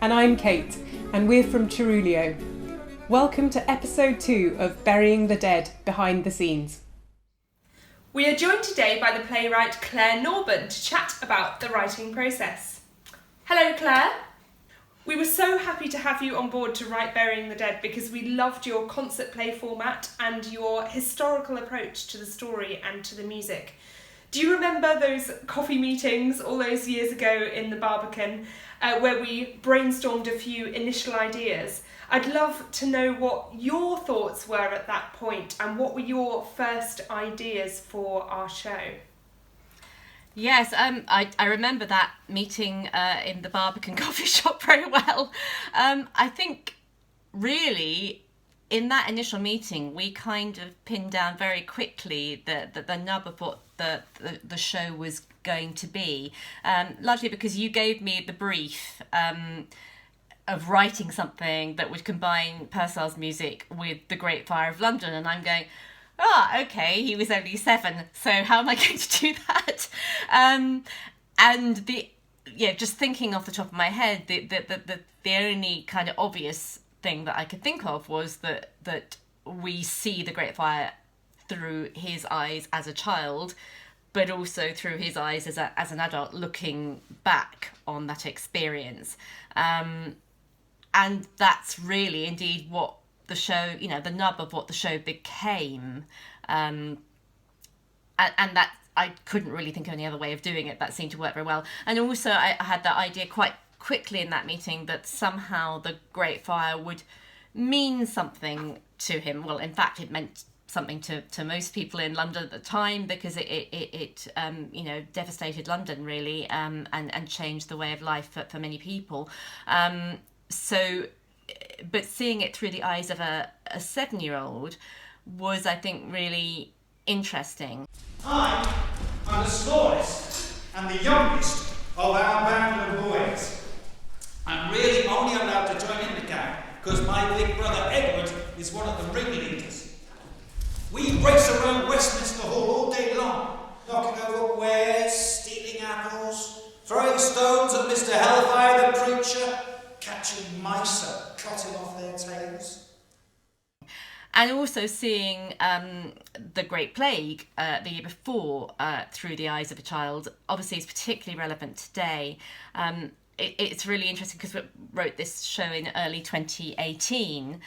And I'm Kate, and we're from Ceruleo. Welcome to episode 2 of Burying the Dead Behind the Scenes. We are joined today by the playwright Clare Norburn to chat about the writing process. Hello Clare. We were so happy to have you on board to write Burying the Dead because we loved your concert play format and your historical approach to the story and to the music. Do you remember those coffee meetings all those years ago in the Barbican where we brainstormed a few initial ideas? I'd love to know what your thoughts were at that point and what were your first ideas for our show? Yes, I remember that meeting in the Barbican coffee shop very well. I think really in that initial meeting we kind of pinned down very quickly the nub of what the show was going to be, largely because you gave me the brief of writing something that would combine Purcell's music with the Great Fire of London, and I'm going, okay, he was only 7, so how am I going to do that? And just thinking off the top of my head, the only kind of obvious thing that I could think of was that we see the Great Fire through his eyes as a child, but also through his eyes as an adult looking back on that experience. And that's really indeed what the show, the nub of what the show became. And that I couldn't really think of any other way of doing it. That seemed to work very well. And also I had that idea quite quickly in that meeting that somehow the Great Fire would mean something to him. Well, in fact, it meant something to most people in London at the time because it devastated London really, and changed the way of life for many people. But seeing it through the eyes of a 7-year-old was, I think, really interesting. I'm the smallest and the youngest of our band of boys. I'm really only allowed to join in the gang because my big brother Edward is one of the ringleaders. We race around Westminster Hall all day long, knocking over wares, stealing apples, throwing stones at Mr. Hellfire the preacher, catching mice and cutting off their tails. And also seeing the Great Plague the year before through the eyes of a child obviously is particularly relevant today. It's really interesting because we wrote this show in early 2018,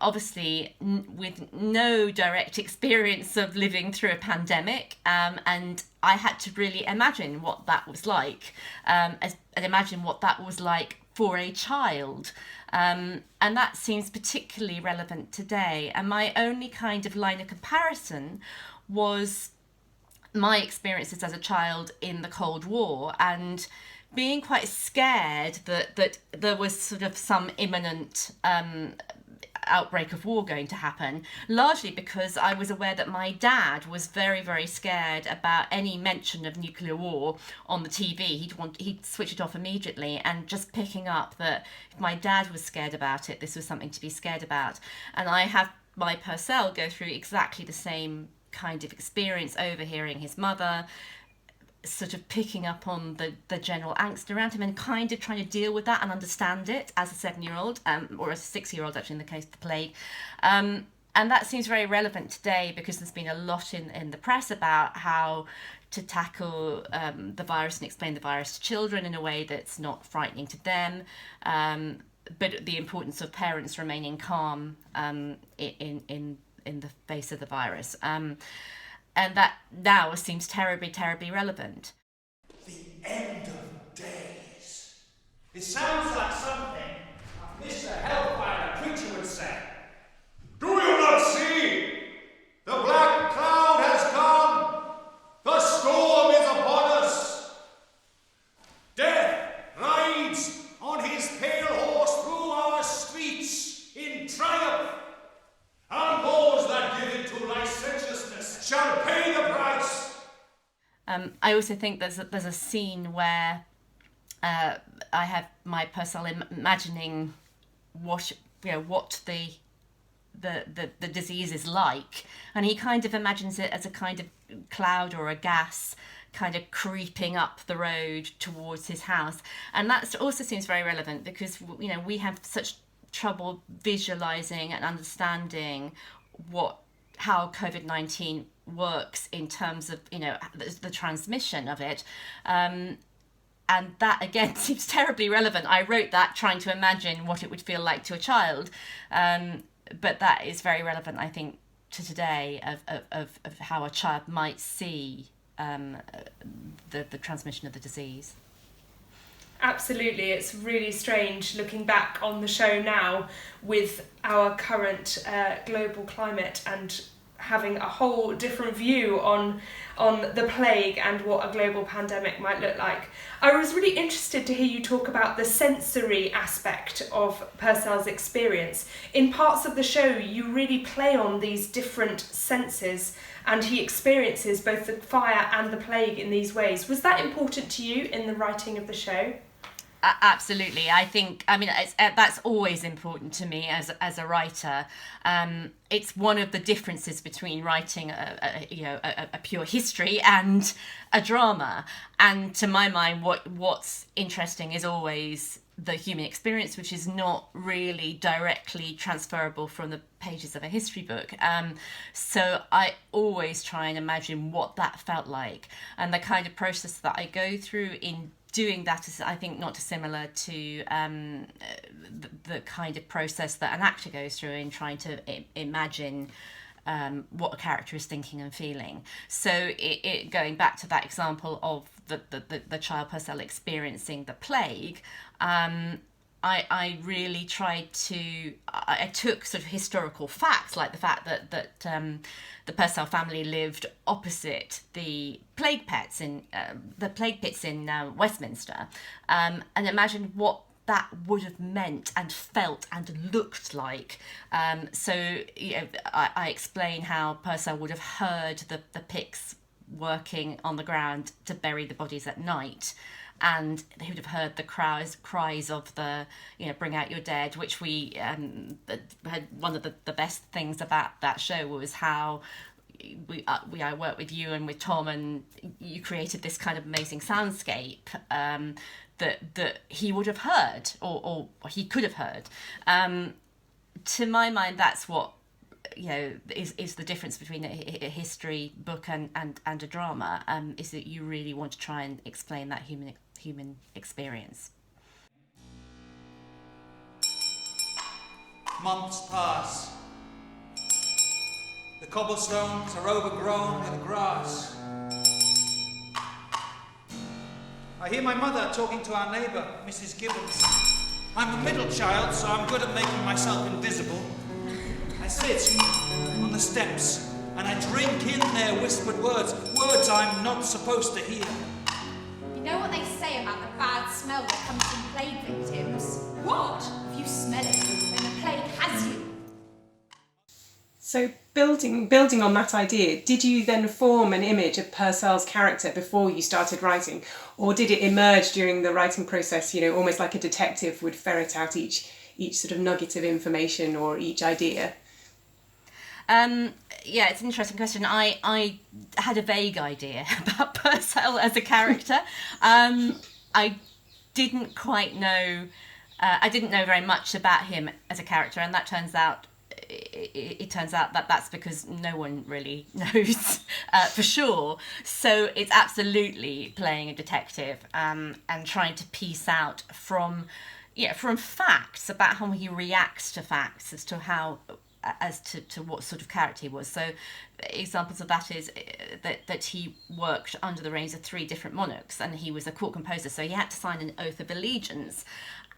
obviously with no direct experience of living through a pandemic, and I had to really imagine what that was like, and imagine what that was like for a child. And that seems particularly relevant today. And my only kind of line of comparison was my experiences as a child in the Cold War and being quite scared that there was sort of some imminent outbreak of war going to happen, largely because I was aware that my dad was very, very scared about any mention of nuclear war on the TV. He'd switch it off immediately, and just picking up that if my dad was scared about it, this was something to be scared about. And I have my Purcell go through exactly the same kind of experience, overhearing his mother sort of picking up on the general angst around him and kind of trying to deal with that and understand it as a 7-year-old, or a 6-year-old actually in the case of the plague. And that seems very relevant today because there's been a lot in the press about how to tackle the virus and explain the virus to children in a way that's not frightening to them, but the importance of parents remaining calm in the face of the virus. And that now seems terribly, terribly relevant. The end of days. It sounds like something Mr. Hellfire the preacher would say. Do you not see? The black cloud has come. The storm is upon us. Death rides on his pale horse through our streets in triumph. And those that give into licentiousness shall pay the price. I also think there's a scene where I have my Purcell imagining what the disease is like, and he kind of imagines it as a kind of cloud or a gas kind of creeping up the road towards his house. And that also seems very relevant because, you know, we have such trouble visualizing and understanding how COVID-19 works in terms of, you know, the transmission of it. And that, again, seems terribly relevant. I wrote that trying to imagine what it would feel like to a child. But that is very relevant, I think, to today of how a child might see the transmission of the disease. Absolutely, it's really strange looking back on the show now with our current global climate and having a whole different view on the plague and what a global pandemic might look like. I was really interested to hear you talk about the sensory aspect of Purcell's experience. In parts of the show, you really play on these different senses, and he experiences both the fire and the plague in these ways. Was that important to you in the writing of the show? Absolutely. I think, I mean, that's always important to me as a writer. It's one of the differences between writing a pure history and a drama. And to my mind, what's interesting is always the human experience, which is not really directly transferable from the pages of a history book. So I always try and imagine what that felt like, and the kind of process that I go through in doing that is, I think, not dissimilar to the kind of process that an actor goes through in trying to imagine what a character is thinking and feeling. So going back to that example of the child Purcell experiencing the plague, I really tried to, I took sort of historical facts, like the fact that the Purcell family lived opposite the plague pits in Westminster, and imagined what that would have meant and felt and looked like. So, you know, I explain how Purcell would have heard the picks working on the ground to bury the bodies at night, and they would have heard the cries of the, you know, bring out your dead, which we had. One of the best things about that show was how I worked with you and with Tom, and you created this kind of amazing soundscape that he would have heard or he could have heard. To my mind, that's what, you know, is the difference between a history book and a drama, is that you really want to try and explain that human experience. Months pass. The cobblestones are overgrown with grass. I hear my mother talking to our neighbour, Mrs. Gibbons. I'm the middle child, so I'm good at making myself invisible. I sit on the steps and I drink in their whispered words I'm not supposed to hear. You know what they say about the bad smell that comes from plague victims? What? If you smell it, then the plague has you. So building on that idea, did you then form an image of Purcell's character before you started writing, or did it emerge during the writing process, you know, almost like a detective would ferret out each sort of nugget of information or each idea? Yeah, it's an interesting question. I had a vague idea about Purcell as a character. I didn't quite know, I didn't know very much about him as a character, and that turns out, it turns out that that's because no one really knows for sure. So it's absolutely playing a detective and trying to piece out from facts about how he reacts to facts as to what sort of character he was. So examples of that is that he worked under the reigns of 3 different monarchs, and he was a court composer, so he had to sign an oath of allegiance.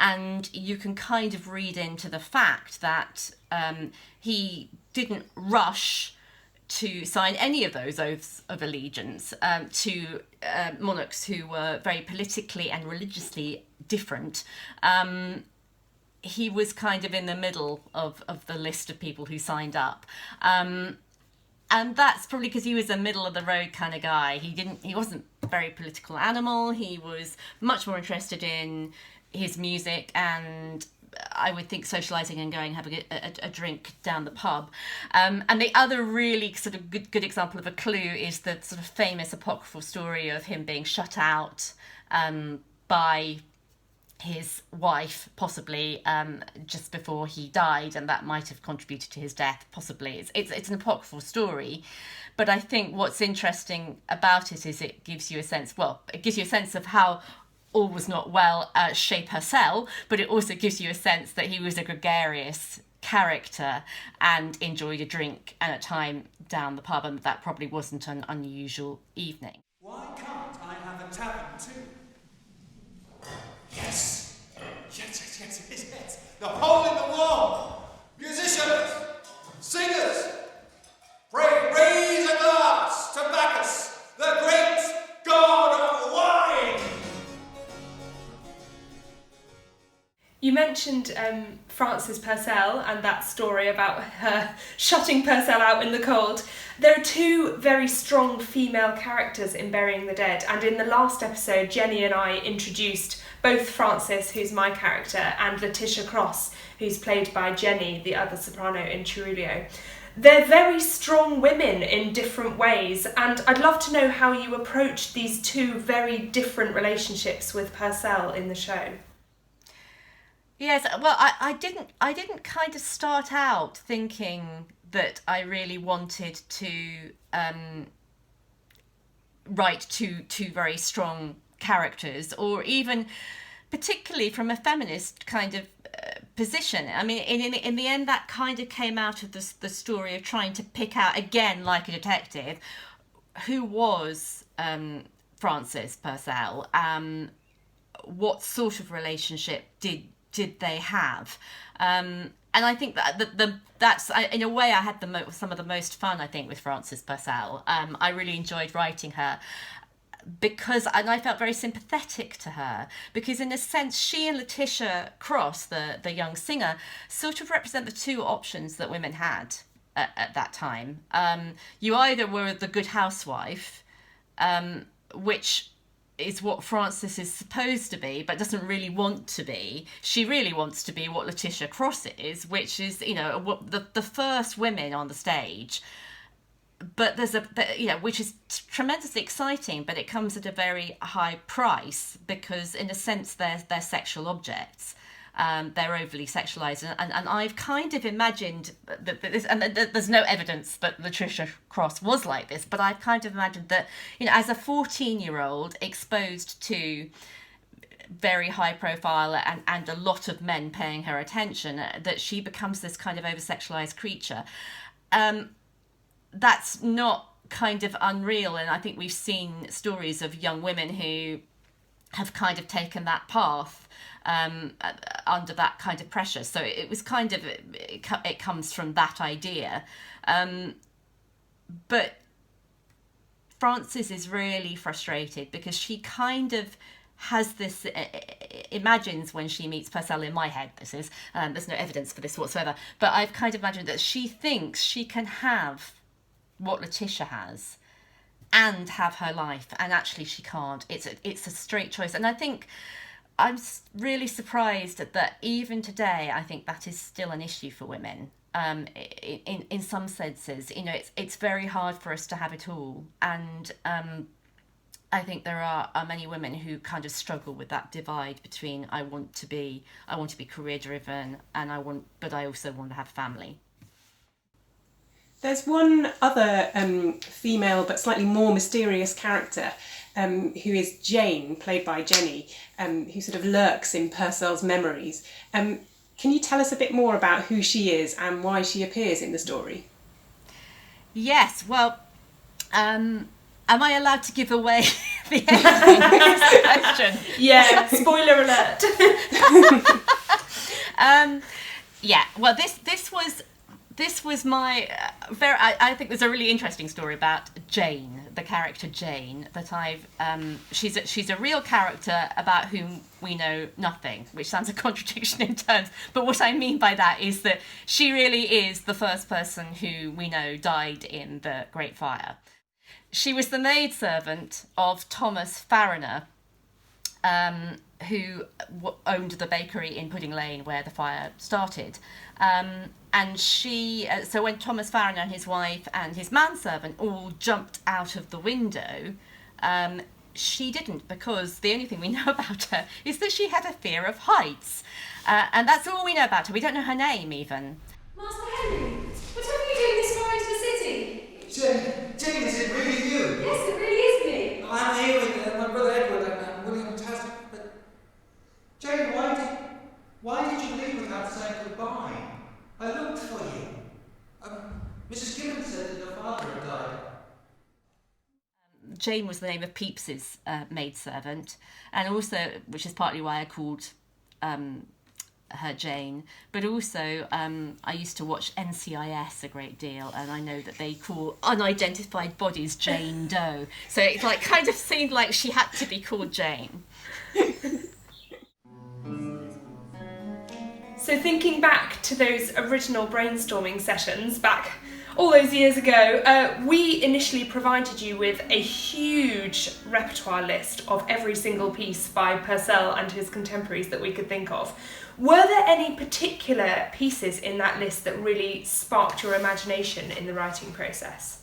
And you can kind of read into the fact that he didn't rush to sign any of those oaths of allegiance to monarchs who were very politically and religiously different. He was kind of in the middle of the list of people who signed up. And that's probably because he was a middle of the road kind of guy. He wasn't a very political animal. He was much more interested in his music and I would think, socialising and going having a drink down the pub. And the other really sort of good example of a clue is the sort of famous apocryphal story of him being shut out by his wife, possibly just before he died, and that might have contributed to his death, possibly. It's an apocryphal story, but I think what's interesting about it is it gives you a sense of how all was not well chez Purcell, but it also gives you a sense that he was a gregarious character and enjoyed a drink and a time down the pub, and that probably wasn't an unusual evening. Why can't I have a tavern too? Yes! Yes. The hole in the wall! Musicians! Singers! Pray, raise a glass to Bacchus, the great god of wine! You mentioned Frances Purcell and that story about her shutting Purcell out in the cold. There are two very strong female characters in Burying the Dead, and in the last episode, Jenni and I introduced both Frances, who's my character, and Letitia Cross, who's played by Jenni, the other soprano in Ceruleo. They're very strong women in different ways, and I'd love to know how you approached these two very different relationships with Purcell in the show. Yes, well, I didn't kind of start out thinking that I really wanted to write two very strong characters, or even particularly from a feminist kind of position. I mean, in the end, that kind of came out of the story of trying to pick out, again, like a detective, who was Frances Purcell, what sort of relationship did they have, and I think that's in a way I had some of the most fun, I think, with Frances Purcell. I really enjoyed writing her and I felt very sympathetic to her, because in a sense she and Letitia Cross, the young singer, sort of represent the two options that women had at that time. You either were the good housewife, which is what Frances is supposed to be, but doesn't really want to be. She really wants to be what Letitia Cross is, which is, the first women on the stage. But which is tremendously exciting, but it comes at a very high price, because in a sense they're sexual objects. They're overly sexualised, and I've kind of imagined that this, and there's no evidence that Letitia Cross was like this, but I've kind of imagined that, as a 14-year-old exposed to very high profile and a lot of men paying her attention, that she becomes this kind of over-sexualised creature. That's not kind of unreal, and I think we've seen stories of young women who have kind of taken that path under that kind of pressure. So it was kind of, it comes from that idea. But Frances is really frustrated because she kind of has this, imagines when she meets Purcell, in my head this is, there's no evidence for this whatsoever, but I've kind of imagined that she thinks she can have what Letitia has and have her life, and actually she can't. It's a straight choice, and I think I'm really surprised that even today I think that is still an issue for women. In some senses, it's very hard for us to have it all, and I think there are many women who kind of struggle with that divide between I want to be career driven, and but I also want to have family. There's one other female but slightly more mysterious character who is Jane, played by Jenni, who sort of lurks in Purcell's memories. Can you tell us a bit more about who she is and why she appears in the story? Yes, well, am I allowed to give away the ending of this question? Yeah, spoiler alert. Yeah, well, this was my I think there's a really interesting story about Jane, the character Jane, that she's a real character about whom we know nothing, which sounds a contradiction in terms, but what I mean by that is that she really is the first person who we know died in the Great Fire. She was the maidservant of Thomas Fariner, who owned the bakery in Pudding Lane where the fire started. And she, so when Thomas Farron and his wife and his manservant all jumped out of the window, she didn't, because the only thing we know about her is that she had a fear of heights. And that's all we know about her. We don't know her name even. Master Henry, what are you doing this far into the city? Jenni, is it really you? Yes, it really is me. I'm here with my brother Edward and William Tasman. But Jenni, why did you leave without saying goodbye? I looked for you. Mrs. Gibbons said that your father had died. Jane was the name of Pepys's maidservant, and also, which is partly why I called her Jane, but also I used to watch NCIS a great deal, and I know that they call unidentified bodies Jane Doe, so it like kind of seemed like she had to be called Jane. So thinking back to those original brainstorming sessions back all those years ago, we initially provided you with a huge repertoire list of every single piece by Purcell and his contemporaries that we could think of. Were there any particular pieces in that list that really sparked your imagination in the writing process?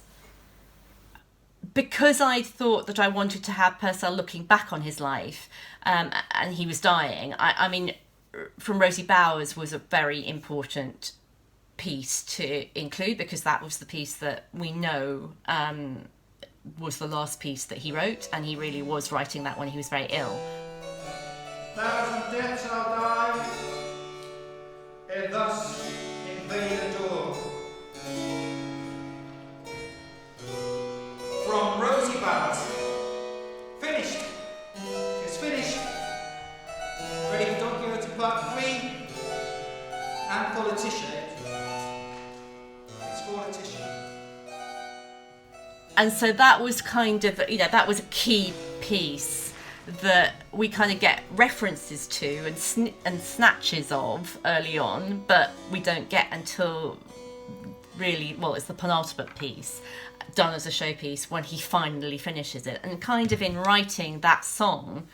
Because I thought that I wanted to have Purcell looking back on his life, and he was dying, I mean, From Rosie Bowers was a very important piece to include, because that was the piece that we know was the last piece that he wrote, and he really was writing that when he was very ill. 1,000 deaths I'll die, ere thus in vain adore. From Rosie Bowers. Finished. It's finished. Ready for Don Quixote Part 3 and Politician. It's Politician. And so that was kind of, that was a key piece that we kind of get references to and snatches of early on, but we don't get until really, well, it's the penultimate piece, done as a showpiece, when he finally finishes it. And kind of in writing that song,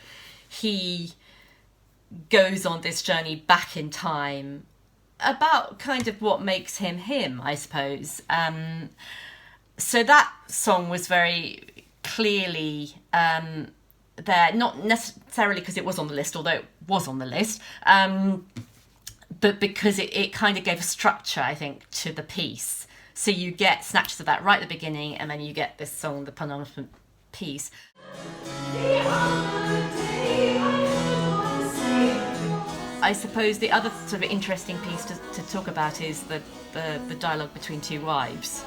he goes on this journey back in time about kind of what makes him him, I suppose. So that song was very clearly there, not necessarily because it was on the list, although it was on the list, but because it kind of gave a structure, I think, to the piece. So you get snatches of that right at the beginning, and then you get this song, the penultimate piece. I suppose the other sort of interesting piece to talk about is the dialogue between two wives,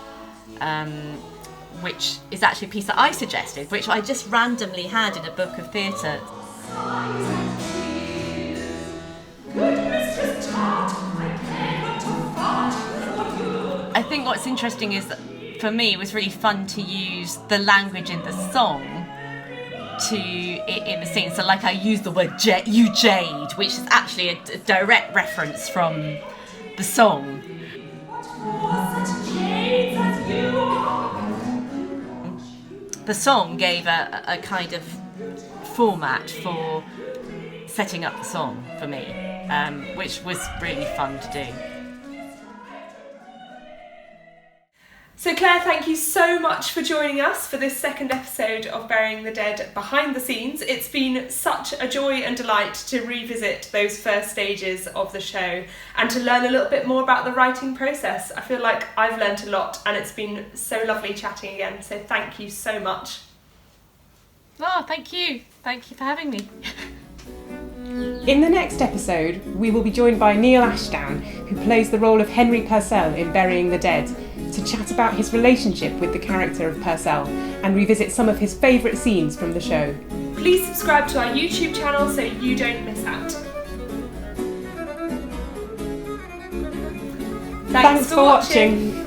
which is actually a piece that I suggested, which I just randomly had in a book of theatre. I think what's interesting is that for me it was really fun to use the language in the song in the scene. So like I used the word you jade, which is actually a direct reference from the song. The song gave a kind of format for setting up the song for me, which was really fun to do. So Claire, thank you so much for joining us for this second episode of Burying the Dead Behind the Scenes. It's been such a joy and delight to revisit those first stages of the show and to learn a little bit more about the writing process. I feel like I've learnt a lot, and it's been so lovely chatting again, so thank you so much. Oh, thank you. Thank you for having me. In the next episode, we will be joined by Neil Ashdown, who plays the role of Henry Purcell in Burying the Dead, to chat about his relationship with the character of Purcell and revisit some of his favourite scenes from the show. Please subscribe to our YouTube channel so you don't miss out. Thanks for watching.